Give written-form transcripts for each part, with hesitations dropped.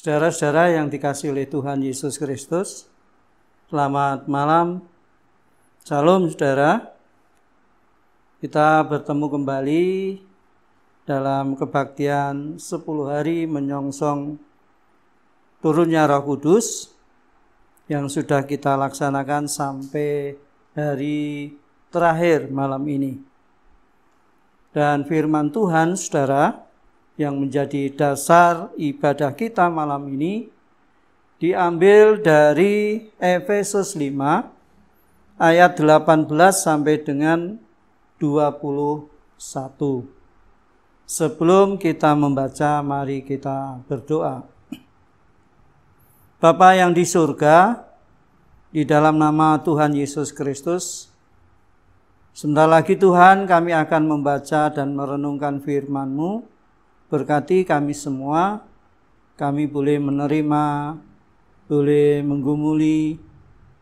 Saudara-saudara yang dikasihi oleh Tuhan Yesus Kristus, selamat malam. Salam saudara. Kita bertemu kembali dalam kebaktian 10 hari menyongsong turunnya Roh Kudus yang sudah kita laksanakan sampai hari terakhir malam ini. Dan firman Tuhan saudara yang menjadi dasar ibadah kita malam ini diambil dari Efesus 5 ayat 18 sampai dengan 21. Sebelum kita membaca, mari kita berdoa. Bapa yang di surga, di dalam nama Tuhan Yesus Kristus, sebentar lagi Tuhan kami akan membaca dan merenungkan firman-Mu. Berkati kami semua, kami boleh menerima, boleh menggumuli,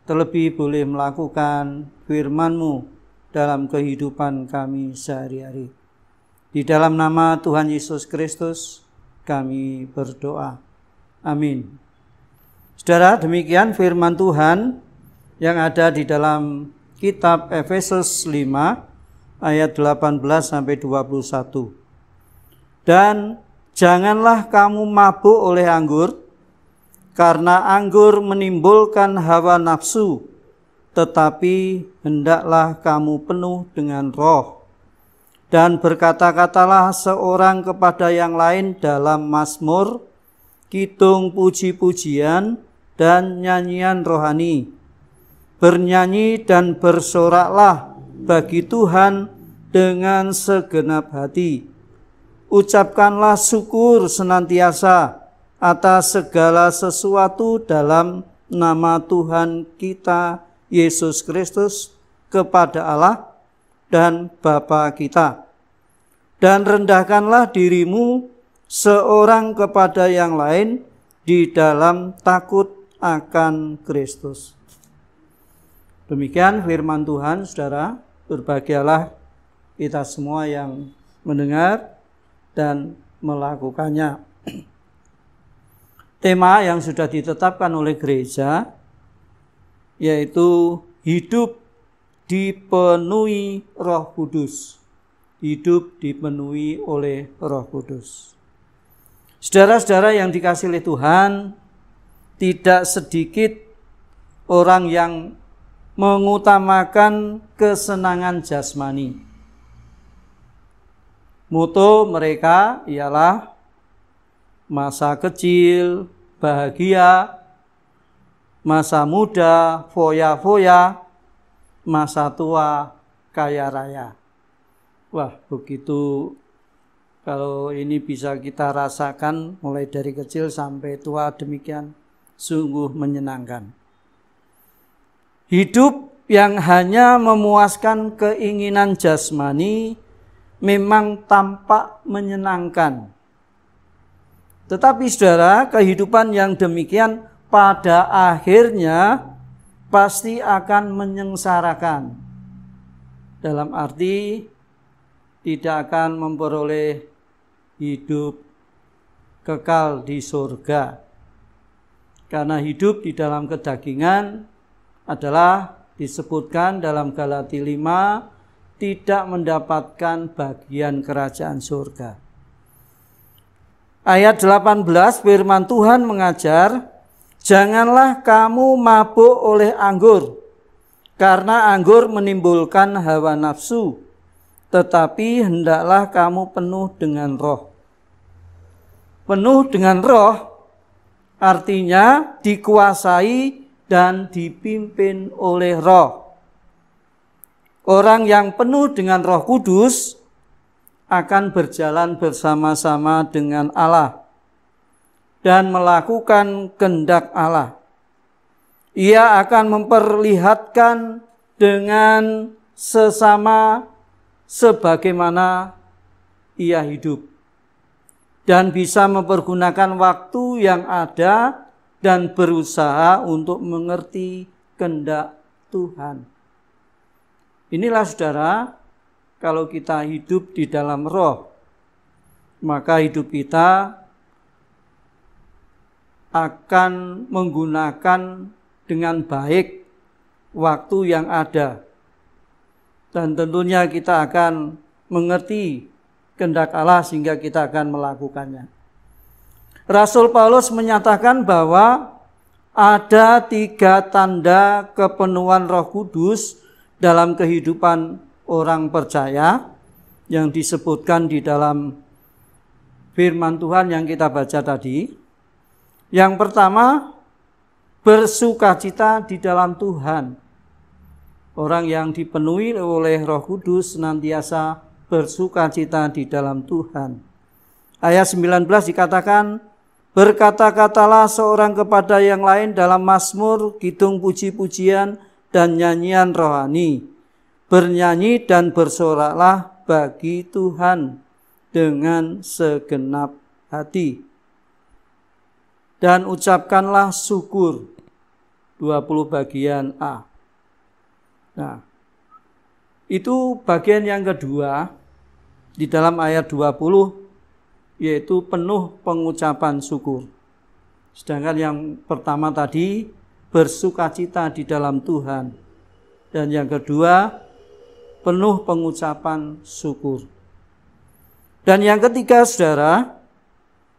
terlebih boleh melakukan firman-Mu dalam kehidupan kami sehari-hari. Di dalam nama Tuhan Yesus Kristus kami berdoa. Amin. Saudara, demikian firman Tuhan yang ada di dalam kitab Efesus 5 ayat 18 sampai 21. Dan janganlah kamu mabuk oleh anggur, karena anggur menimbulkan hawa nafsu, tetapi hendaklah kamu penuh dengan roh. Dan berkata-katalah seorang kepada yang lain dalam mazmur, kidung puji-pujian, dan nyanyian rohani. Bernyanyi dan bersoraklah bagi Tuhan dengan segenap hati. Ucapkanlah syukur senantiasa atas segala sesuatu dalam nama Tuhan kita Yesus Kristus kepada Allah dan Bapa kita. Dan rendahkanlah dirimu seorang kepada yang lain di dalam takut akan Kristus. Demikian firman Tuhan, saudara. Berbahagialah kita semua yang mendengar dan melakukannya. Tema yang sudah ditetapkan oleh gereja yaitu hidup dipenuhi Roh Kudus. Hidup dipenuhi oleh Roh Kudus. Saudara-saudara yang dikasihi oleh Tuhan, tidak sedikit orang yang mengutamakan kesenangan jasmani. Moto mereka ialah masa kecil, bahagia, masa muda, foya-foya, masa tua, kaya raya. Wah, begitu kalau ini bisa kita rasakan mulai dari kecil sampai tua, demikian sungguh menyenangkan. Hidup yang hanya memuaskan keinginan jasmani memang tampak menyenangkan. Tetapi saudara, kehidupan yang demikian pada akhirnya pasti akan menyengsarakan. Dalam arti tidak akan memperoleh hidup kekal di surga. Karena hidup di dalam kedagingan adalah disebutkan dalam Galatia 5 tidak mendapatkan bagian kerajaan surga. Ayat 18 firman Tuhan mengajar, janganlah kamu mabuk oleh anggur, karena anggur menimbulkan hawa nafsu, tetapi hendaklah kamu penuh dengan roh. Penuh dengan roh artinya dikuasai dan dipimpin oleh roh. Orang yang penuh dengan Roh Kudus akan berjalan bersama-sama dengan Allah dan melakukan kehendak Allah. Ia akan memperlihatkan dengan sesama sebagaimana ia hidup dan bisa mempergunakan waktu yang ada dan berusaha untuk mengerti kehendak Tuhan. Inilah saudara, kalau kita hidup di dalam roh, maka hidup kita akan menggunakan dengan baik waktu yang ada. Dan tentunya kita akan mengerti kehendak Allah sehingga kita akan melakukannya. Rasul Paulus menyatakan bahwa ada 3 tanda kepenuhan Roh Kudus dalam kehidupan orang percaya yang disebutkan di dalam firman Tuhan yang kita baca tadi. Yang pertama, bersukacita di dalam Tuhan. Orang yang dipenuhi oleh Roh Kudus senantiasa bersukacita di dalam Tuhan. Ayat 19 dikatakan, berkata-katalah seorang kepada yang lain dalam mazmur, kidung puji-pujian, dan nyanyian rohani. Bernyanyi dan bersoraklah bagi Tuhan dengan segenap hati. Dan ucapkanlah syukur. 20 bagian A. Nah, itu bagian yang kedua di dalam ayat 20, yaitu penuh pengucapan syukur. Sedangkan yang pertama tadi bersukacita di dalam Tuhan. Dan yang kedua penuh pengucapan syukur. Dan yang ketiga, saudara,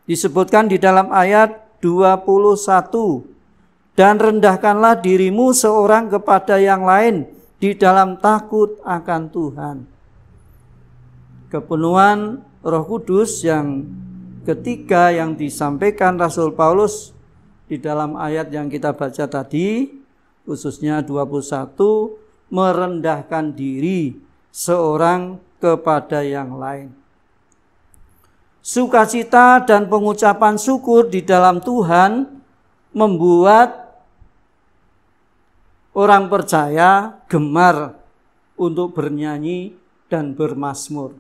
disebutkan di dalam ayat 21. Dan rendahkanlah dirimu seorang kepada yang lain di dalam takut akan Tuhan. Kepenuhan Roh Kudus yang ketiga yang disampaikan Rasul Paulus di dalam ayat yang kita baca tadi, khususnya 21, merendahkan diri seorang kepada yang lain. Sukacita dan pengucapan syukur di dalam Tuhan membuat orang percaya gemar untuk bernyanyi dan bermazmur.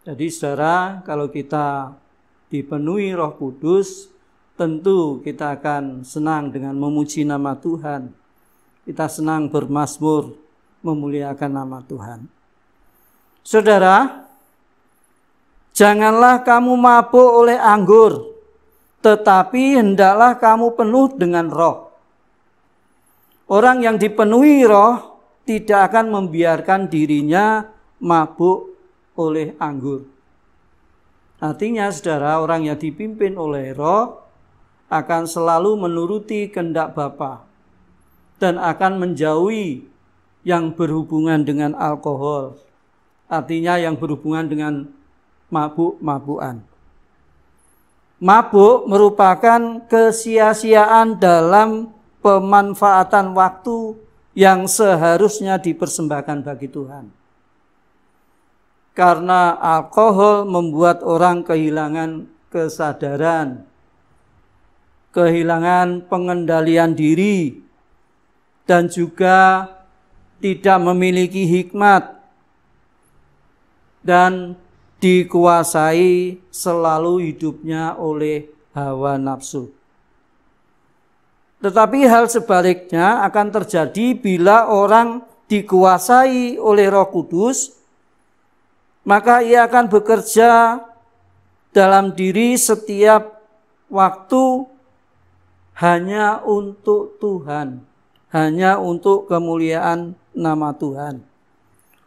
Jadi saudara, kalau kita dipenuhi Roh Kudus, tentu kita akan senang dengan memuji nama Tuhan. Kita senang bermazmur, memuliakan nama Tuhan. Saudara, janganlah kamu mabuk oleh anggur, tetapi hendaklah kamu penuh dengan Roh. Orang yang dipenuhi Roh tidak akan membiarkan dirinya mabuk oleh anggur. Artinya, saudara, orang yang dipimpin oleh Roh akan selalu menuruti kehendak Bapa dan akan menjauhi yang berhubungan dengan alkohol. Artinya yang berhubungan dengan mabuk-mabukan. Mabuk merupakan kesia-siaan dalam pemanfaatan waktu yang seharusnya dipersembahkan bagi Tuhan. Karena alkohol membuat orang kehilangan kesadaran, kehilangan pengendalian diri, dan juga tidak memiliki hikmat dan dikuasai selalu hidupnya oleh hawa nafsu. Tetapi hal sebaliknya akan terjadi bila orang dikuasai oleh Roh Kudus, maka ia akan bekerja dalam diri setiap waktu hanya untuk Tuhan, hanya untuk kemuliaan nama Tuhan,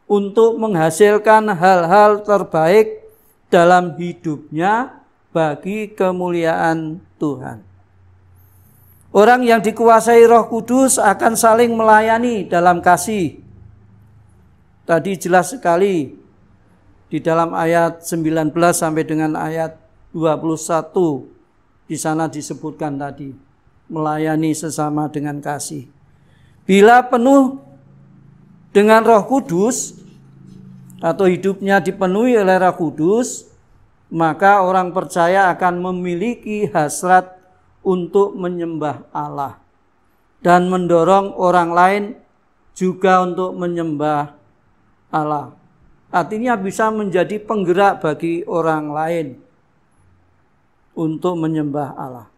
untuk menghasilkan hal-hal terbaik dalam hidupnya bagi kemuliaan Tuhan. Orang yang dikuasai Roh Kudus akan saling melayani dalam kasih. Tadi jelas sekali di dalam ayat 19 sampai dengan ayat 21. Di sana disebutkan tadi, melayani sesama dengan kasih. Bila penuh dengan Roh Kudus atau hidupnya dipenuhi oleh Roh Kudus, maka orang percaya akan memiliki hasrat untuk menyembah Allah dan mendorong orang lain juga untuk menyembah Allah. Artinya bisa menjadi penggerak bagi orang lain untuk menyembah Allah.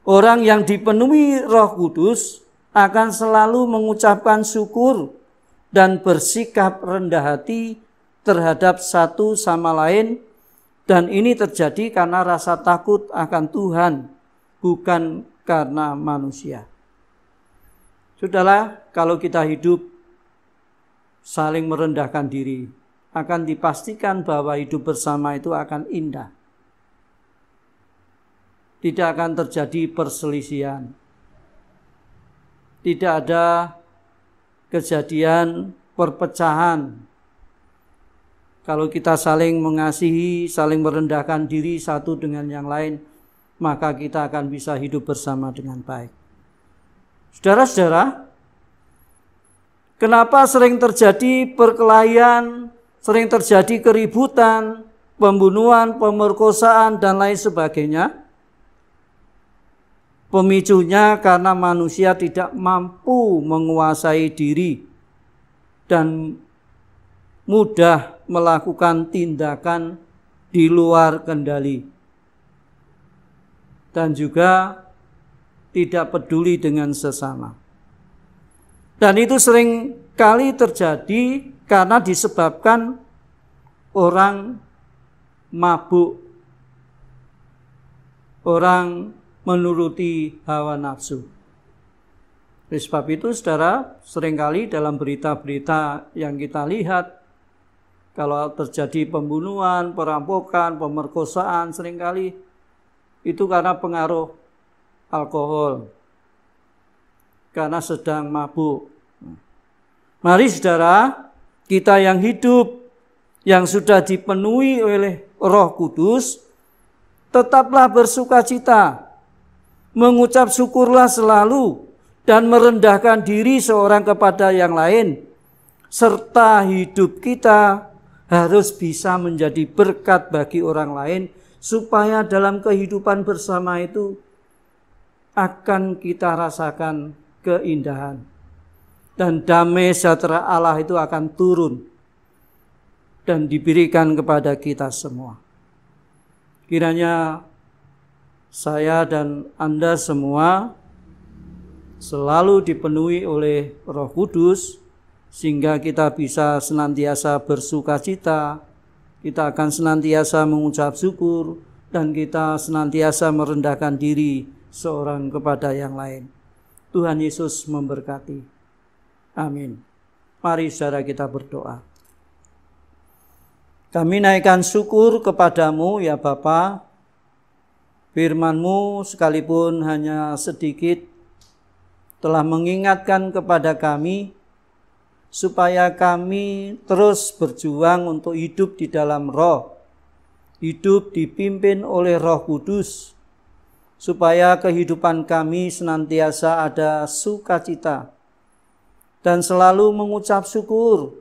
Orang yang dipenuhi Roh Kudus akan selalu mengucapkan syukur dan bersikap rendah hati terhadap satu sama lain, dan ini terjadi karena rasa takut akan Tuhan bukan karena manusia. Sudahlah, kalau kita hidup saling merendahkan diri, akan dipastikan bahwa hidup bersama itu akan indah. Tidak akan terjadi perselisihan. Tidak ada kejadian perpecahan. Kalau kita saling mengasihi, saling merendahkan diri satu dengan yang lain, maka kita akan bisa hidup bersama dengan baik. Saudara-saudara, kenapa sering terjadi perkelahian, sering terjadi keributan, pembunuhan, pemerkosaan, dan lain sebagainya? Pemicunya karena manusia tidak mampu menguasai diri dan mudah melakukan tindakan di luar kendali. Dan juga tidak peduli dengan sesama. Dan itu sering kali terjadi karena disebabkan orang mabuk, orang menuruti hawa nafsu. Oleh sebab itu, saudara, seringkali dalam berita-berita yang kita lihat, kalau terjadi pembunuhan, perampokan, pemerkosaan, seringkali itu karena pengaruh alkohol, karena sedang mabuk. Mari saudara, kita yang hidup, yang sudah dipenuhi oleh Roh Kudus, tetaplah bersukacita, mengucap syukurlah selalu, dan merendahkan diri seorang kepada yang lain, serta hidup kita harus bisa menjadi berkat bagi orang lain, supaya dalam kehidupan bersama itu akan kita rasakan keindahan. Dan damai sejahtera Allah itu akan turun dan diberikan kepada kita semua. Kiranya saya dan Anda semua selalu dipenuhi oleh Roh Kudus, sehingga kita bisa senantiasa bersukacita, kita akan senantiasa mengucap syukur, dan kita senantiasa merendahkan diri seorang kepada yang lain. Tuhan Yesus memberkati. Amin. Mari saudara kita berdoa. Kami naikkan syukur kepadamu ya Bapa. Firman-Mu sekalipun hanya sedikit telah mengingatkan kepada kami supaya kami terus berjuang untuk hidup di dalam Roh, hidup dipimpin oleh Roh Kudus, supaya kehidupan kami senantiasa ada sukacita dan selalu mengucap syukur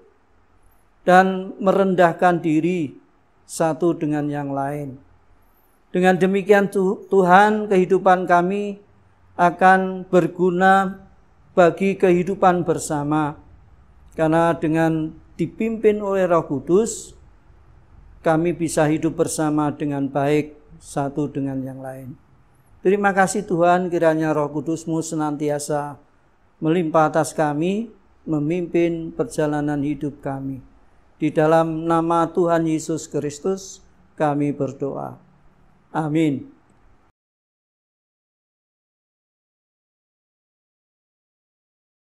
dan merendahkan diri satu dengan yang lain. Dengan demikian Tuhan, kehidupan kami akan berguna bagi kehidupan bersama. Karena dengan dipimpin oleh Roh Kudus, kami bisa hidup bersama dengan baik satu dengan yang lain. Terima kasih Tuhan, kiranya Roh Kudus-Mu senantiasa melimpah atas kami, memimpin perjalanan hidup kami. Di dalam nama Tuhan Yesus Kristus kami berdoa. Amin.